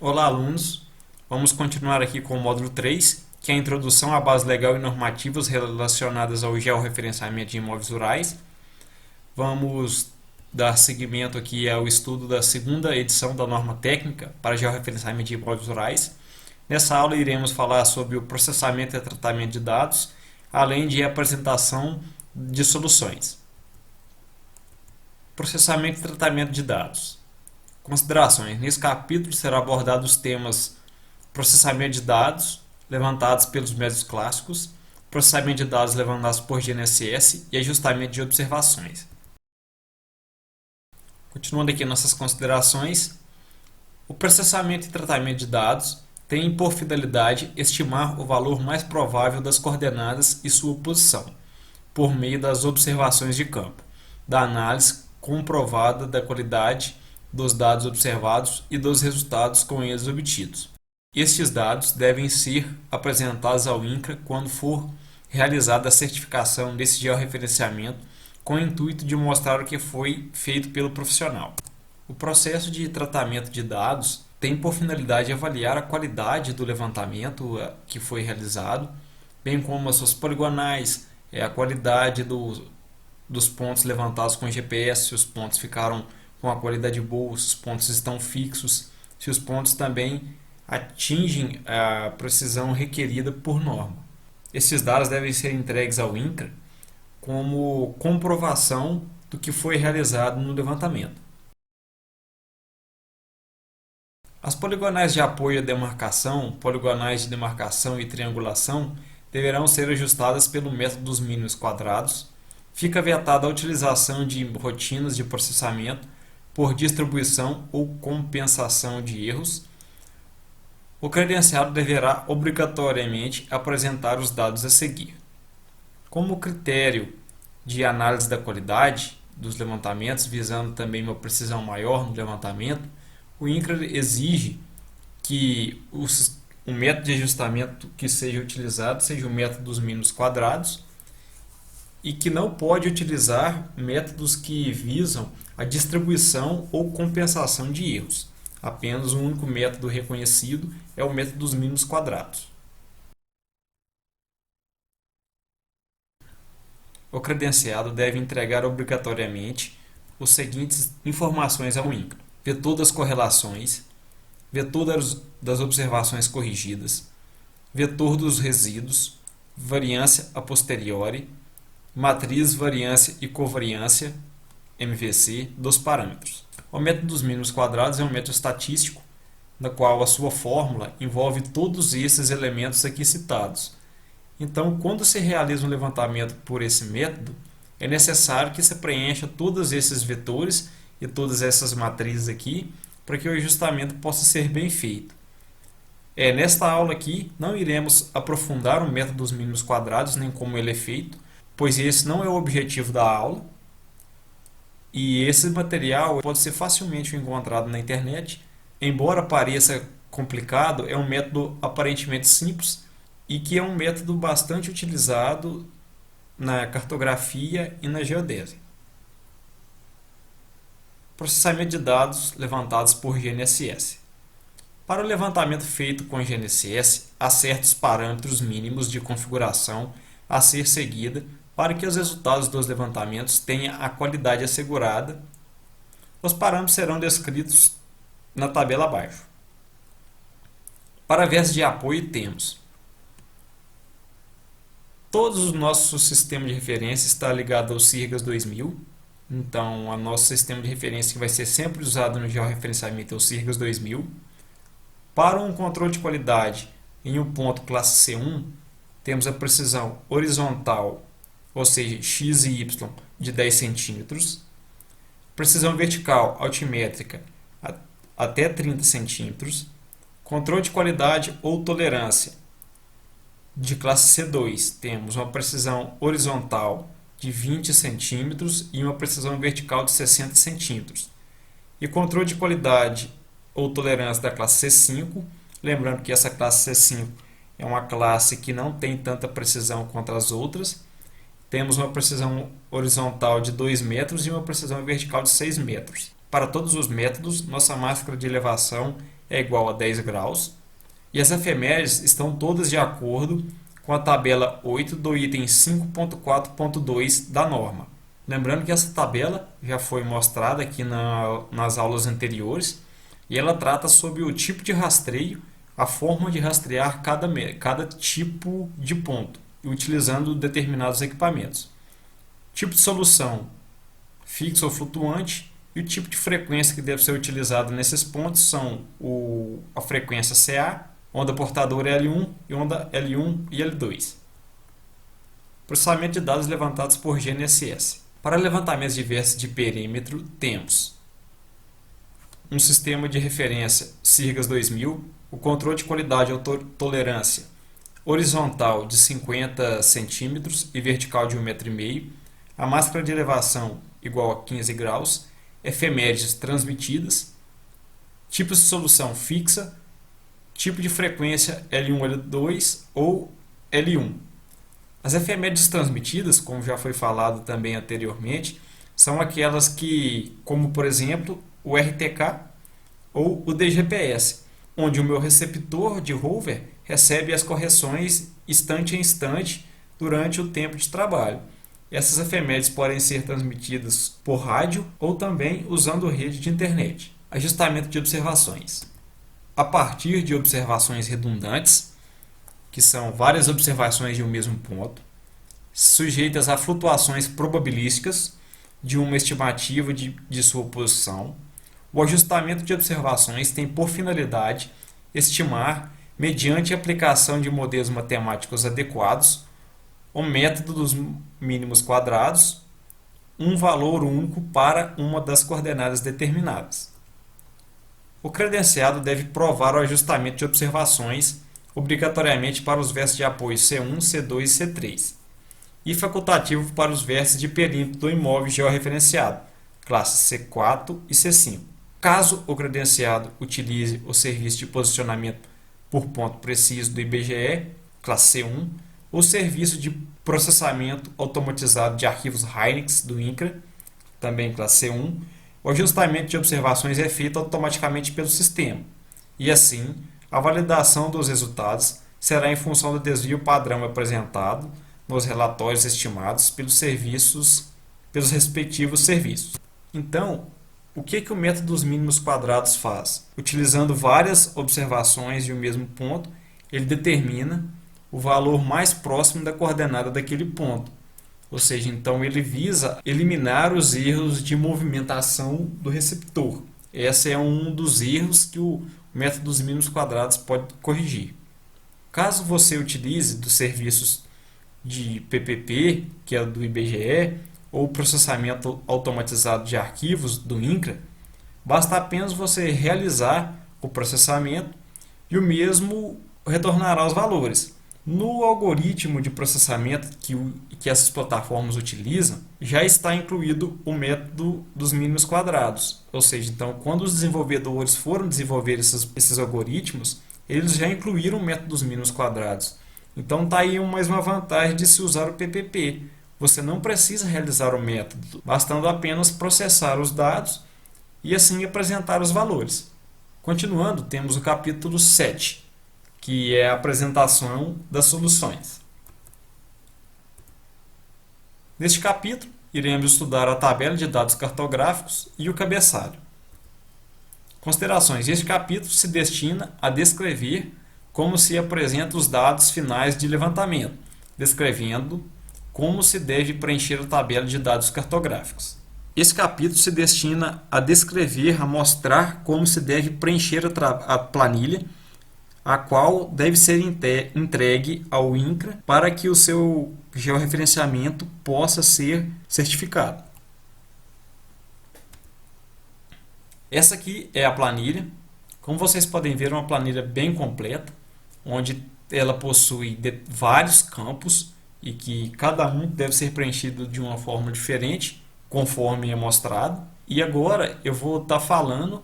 Olá, alunos! Vamos continuar aqui com o módulo 3, que é a introdução à base legal e normativas relacionadas ao georreferenciamento de imóveis rurais. Vamos dar seguimento aqui ao estudo da segunda edição da norma técnica para georreferenciamento de imóveis rurais. Nessa aula iremos falar sobre o processamento e tratamento de dados, além de apresentação de soluções. Processamento e tratamento de dados. Considerações. Nesse capítulo será abordado os temas processamento de dados levantados pelos métodos clássicos, processamento de dados levantados por GNSS e ajustamento de observações. Continuando aqui nossas considerações, o processamento e tratamento de dados tem por finalidade estimar o valor mais provável das coordenadas e sua posição, por meio das observações de campo, da análise comprovada da qualidade dos dados observados e dos resultados com eles obtidos. Estes dados devem ser apresentados ao INCRA quando for realizada a certificação desse georreferenciamento, com o intuito de mostrar o que foi feito pelo profissional. O processo de tratamento de dados tem por finalidade avaliar a qualidade do levantamento que foi realizado, bem como as suas poligonais, a qualidade dos pontos levantados com GPS, se os pontos ficaram com a qualidade boa, se os pontos estão fixos, se os pontos também atingem a precisão requerida por norma. Esses dados devem ser entregues ao INCRA como comprovação do que foi realizado no levantamento. As poligonais de apoio à demarcação, poligonais de demarcação e triangulação deverão ser ajustadas pelo método dos mínimos quadrados. Fica vetada a utilização de rotinas de processamento por distribuição ou compensação de erros. O credenciado deverá obrigatoriamente apresentar os dados a seguir. Como critério de análise da qualidade dos levantamentos, visando também uma precisão maior no levantamento, o INCRA exige que o método de ajustamento que seja utilizado seja o método dos mínimos quadrados e que não pode utilizar métodos que visam a distribuição ou compensação de erros. Apenas um único método reconhecido é o método dos mínimos quadrados. O credenciado deve entregar obrigatoriamente as seguintes informações ao INCRA: vetor das correlações, vetor das observações corrigidas, vetor dos resíduos, variância a posteriori, matriz variância e covariância, MVC, dos parâmetros. O método dos mínimos quadrados é um método estatístico, na qual a sua fórmula envolve todos esses elementos aqui citados. Então, quando se realiza um levantamento por esse método, é necessário que se preencha todos esses vetores e todas essas matrizes aqui, para que o ajustamento possa ser bem feito. Nesta aula aqui, não iremos aprofundar o método dos mínimos quadrados, nem como ele é feito, pois esse não é o objetivo da aula. E esse material pode ser facilmente encontrado na internet. Embora pareça complicado, é um método aparentemente simples e que é um método bastante utilizado na cartografia e na geodésia. Processamento de dados levantados por GNSS. Para o levantamento feito com GNSS, há certos parâmetros mínimos de configuração a ser seguida para que os resultados dos levantamentos tenham a qualidade assegurada. Os parâmetros serão descritos na tabela abaixo. Para viés de apoio temos todos os nossos sistemas de referência está ligado ao CIRGAS 2000. Então, o nosso sistema de referência que vai ser sempre usado no georreferenciamento é o CIRGAS 2000. Para um controle de qualidade em um ponto classe C1, temos a precisão horizontal, ou seja, x e y, de 10 centímetros. Precisão vertical altimétrica até 30 centímetros. Controle de qualidade ou tolerância de classe C2, temos uma precisão horizontal de 20 centímetros e uma precisão vertical de 60 centímetros. E controle de qualidade ou tolerância da classe C5, lembrando que essa classe C5 é uma classe que não tem tanta precisão quanto as outras. Temos uma precisão horizontal de 2 metros e uma precisão vertical de 6 metros. Para todos os métodos, nossa máscara de elevação é igual a 10 graus, e as efemérides estão todas de acordo com a tabela 8 do item 5.4.2 da norma. Lembrando que essa tabela já foi mostrada aqui nas aulas anteriores e ela trata sobre o tipo de rastreio, a forma de rastrear cada tipo de ponto, utilizando determinados equipamentos. Tipo de solução, fixo ou flutuante, e o tipo de frequência que deve ser utilizado nesses pontos são a frequência CA, onda portadora L1 e onda L1 e L2. Processamento de dados levantados por GNSS. Para levantamentos diversos de perímetro, temos um sistema de referência SIRGAS 2000, o controle de qualidade ou tolerância horizontal de 50 cm e vertical de 1,5 m, a máscara de elevação igual a 15 graus, efemérides transmitidas, tipos de solução fixa, tipo de frequência L1, L2 ou L1. As efemérides transmitidas, como já foi falado também anteriormente, são aquelas que, como por exemplo, o RTK ou o DGPS, onde o meu receptor de rover recebe as correções instante a instante durante o tempo de trabalho. Essas efemérides podem ser transmitidas por rádio ou também usando rede de internet. Ajustamento de observações. A partir de observações redundantes, que são várias observações de um mesmo ponto, sujeitas a flutuações probabilísticas de uma estimativa de sua posição, o ajustamento de observações tem por finalidade estimar, mediante a aplicação de modelos matemáticos adequados, o método dos mínimos quadrados, um valor único para uma das coordenadas determinadas. O credenciado deve provar o ajustamento de observações obrigatoriamente para os vértices de apoio C1, C2 e C3, e facultativo para os vértices de perímetro do imóvel georreferenciado, classe C4 e C5. Caso o credenciado utilize o serviço de posicionamento por ponto preciso do IBGE, classe C1, ou serviço de processamento automatizado de arquivos Hynix do INCRA, também classe C1, o ajustamento de observações é feito automaticamente pelo sistema, e assim, a validação dos resultados será em função do desvio padrão apresentado nos relatórios estimados pelos respectivos serviços. Então, o que o método dos mínimos quadrados faz? Utilizando várias observações de um mesmo ponto, ele determina o valor mais próximo da coordenada daquele ponto. Ou seja, então ele visa eliminar os erros de movimentação do receptor. Esse é um dos erros que o método dos mínimos quadrados pode corrigir. Caso você utilize dos serviços de PPP, que é do IBGE, ou processamento automatizado de arquivos do INCRA, basta apenas você realizar o processamento e o mesmo retornará os valores. No algoritmo de processamento que essas plataformas utilizam, já está incluído o método dos mínimos quadrados. Ou seja, então, quando os desenvolvedores foram desenvolver esses algoritmos, eles já incluíram o método dos mínimos quadrados. Então, está aí mais uma vantagem de se usar o PPP. Você não precisa realizar o método, bastando apenas processar os dados e assim apresentar os valores. Continuando, temos o capítulo 7, que é a apresentação das soluções. Neste capítulo, iremos estudar a tabela de dados cartográficos e o cabeçalho. Considerações. Este capítulo se destina a descrever como se apresentam os dados finais de levantamento, descrevendo como se deve preencher a tabela de dados cartográficos. Esse capítulo se destina a descrever, a mostrar como se deve preencher a planilha, a qual deve ser entregue ao INCRA para que o seu georreferenciamento possa ser certificado. Essa aqui é a planilha. Como vocês podem ver, é uma planilha bem completa, onde ela possui vários campos e que cada um deve ser preenchido de uma forma diferente, conforme é mostrado. E agora eu vou estar falando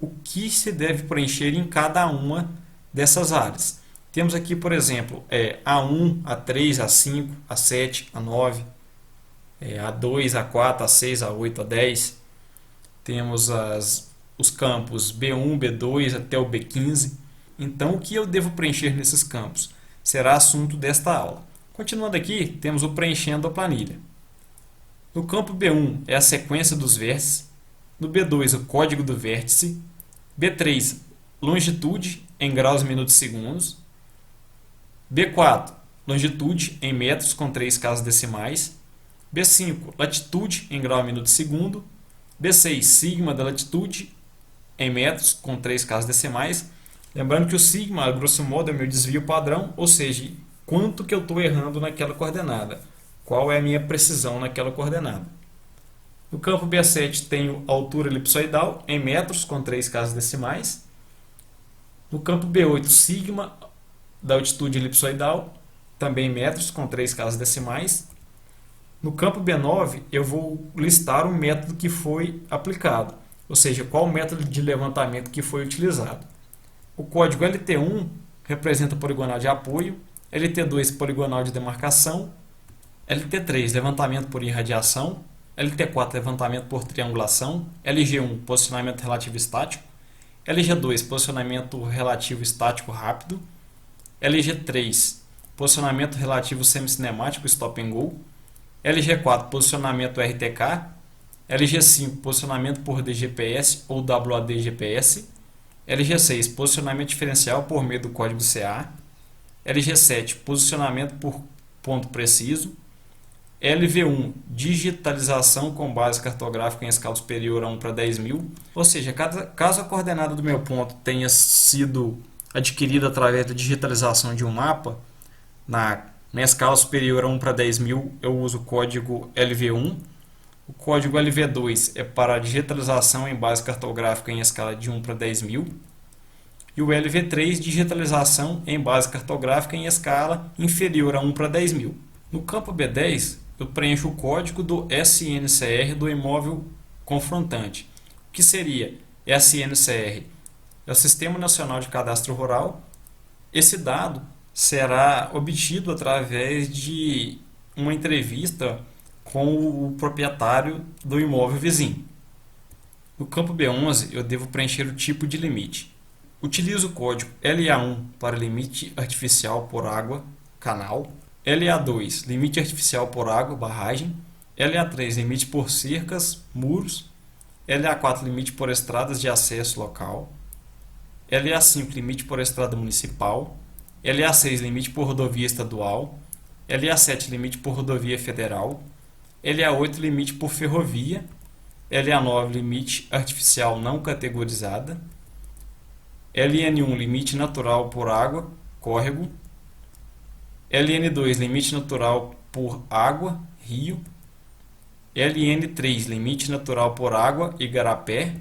o que se deve preencher em cada uma dessas áreas. Temos aqui, por exemplo, A1, A3, A5, A7, A9, A2, A4, A6, A8, A10. Temos as os campos B1, B2 até o B15. Então, o que eu devo preencher nesses campos será assunto desta aula. Continuando aqui, temos o preenchendo a planilha. No campo B1 é a sequência dos vértices, no B2 o código do vértice, B3 longitude em graus, minutos e segundos, B4 longitude em metros com 3 casas decimais, B5 latitude em grau, minuto e segundo, B6 sigma da latitude em metros com 3 casas decimais. Lembrando que o sigma, a grosso modo, é o meu desvio padrão, ou seja, quanto que eu estou errando naquela coordenada, qual é a minha precisão naquela coordenada. No campo B7 tenho altura elipsoidal em metros com 3 casas decimais. No campo B8, sigma da altitude elipsoidal, também em metros com 3 casas decimais. No campo B9 eu vou listar o método que foi aplicado, ou seja, qual o método de levantamento que foi utilizado. O código LT1 representa poligonal de apoio, LT2 poligonal de demarcação, LT3 levantamento por irradiação, LT4 levantamento por triangulação, LG1 posicionamento relativo estático, LG2 posicionamento relativo estático rápido, LG3 posicionamento relativo semincinemático stop and go, LG4 posicionamento RTK, LG5 posicionamento por DGPS ou WAD GPS, LG6 posicionamento diferencial por meio do código CA, LG7 posicionamento por ponto preciso, LV1 digitalização com base cartográfica em escala superior a 1 para 10.000, ou seja, caso a coordenada do meu ponto tenha sido adquirida através da digitalização de um mapa, na escala superior a 1 para 10.000 eu uso o código LV1, o código LV2 é para a digitalização em base cartográfica em escala de 1 para 10.000, e o LV3 digitalização em base cartográfica em escala inferior a 1 para 10.000. No campo B10 eu preencho o código do SNCR do imóvel confrontante. O que seria SNCR? É o Sistema Nacional de Cadastro Rural. Esse dado será obtido através de uma entrevista com o proprietário do imóvel vizinho. No campo B11 eu devo preencher o tipo de limite. Utilizo o código LA1 para limite artificial por água, canal, LA2 limite artificial por água, barragem, LA3 limite por cercas, muros, LA4 limite por estradas de acesso local, LA5 limite por estrada municipal, LA6 limite por rodovia estadual, LA7 limite por rodovia federal, LA8 limite por ferrovia, LA9 limite artificial não categorizada, LN1 limite natural por água, córrego, LN2 limite natural por água, rio, LN3 limite natural por água, igarapé,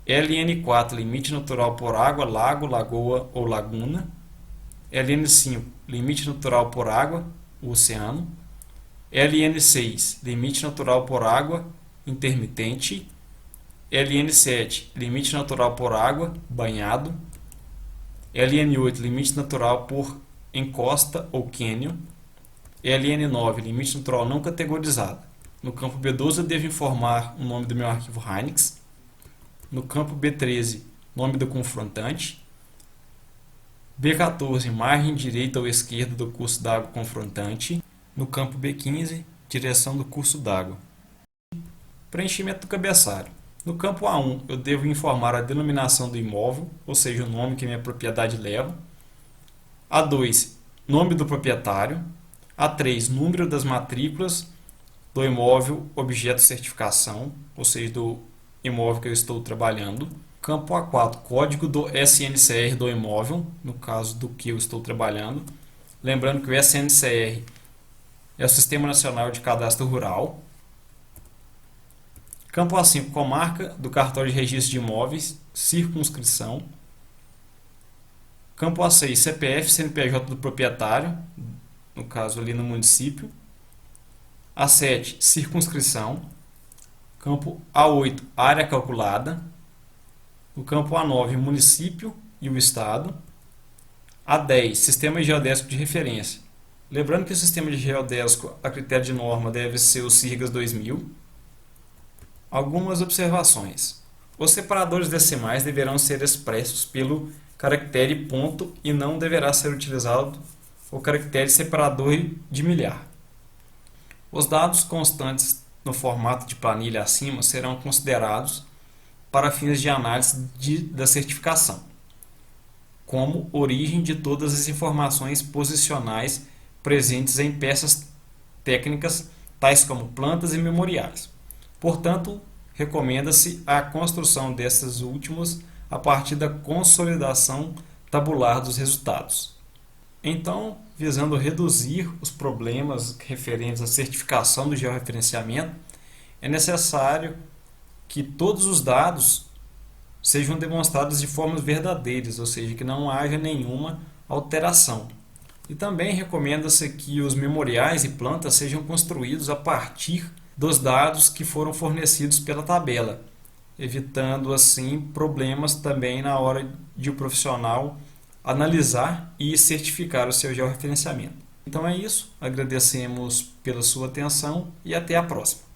LN4 limite natural por água, lago, lagoa ou laguna, LN5 limite natural por água, oceano, LN6 limite natural por água, intermitente, LN7 limite natural por água, banhado, LN8 limite natural por encosta ou cânion, LN9 limite natural não categorizado. No campo B12 eu devo informar o nome do meu arquivo Hynix. No campo B13, nome do confrontante. B14, margem direita ou esquerda do curso d'água confrontante. No campo B15, direção do curso d'água. Preenchimento do cabeçalho. No campo A1, eu devo informar a denominação do imóvel, ou seja, o nome que minha propriedade leva. A2, nome do proprietário. A3, número das matrículas do imóvel, objeto de certificação, ou seja, do imóvel que eu estou trabalhando. Campo A4, código do SNCR do imóvel, no caso do que eu estou trabalhando. Lembrando que o SNCR é o Sistema Nacional de Cadastro Rural. Campo A5, comarca do cartório de registro de imóveis, circunscrição. Campo A6, CPF, CNPJ do proprietário, no caso ali no município. A7, circunscrição. Campo A8, área calculada. No campo A9, município e o estado. A10, sistema geodésico de referência. Lembrando que o sistema de geodésico a critério de norma deve ser o SIRGAS 2000. Algumas observações. Os separadores decimais deverão ser expressos pelo caractere ponto e não deverá ser utilizado o caractere separador de milhar. Os dados constantes no formato de planilha acima serão considerados para fins de análise da certificação, como origem de todas as informações posicionais presentes em peças técnicas, tais como plantas e memoriais. Portanto, recomenda-se a construção desses últimos a partir da consolidação tabular dos resultados. Então, visando reduzir os problemas referentes à certificação do georreferenciamento, é necessário que todos os dados sejam demonstrados de formas verdadeiras, ou seja, que não haja nenhuma alteração. E também recomenda-se que os memoriais e plantas sejam construídos a partir dos dados que foram fornecidos pela tabela, evitando assim problemas também na hora de o profissional analisar e certificar o seu georreferenciamento. Então é isso, agradecemos pela sua atenção e até a próxima.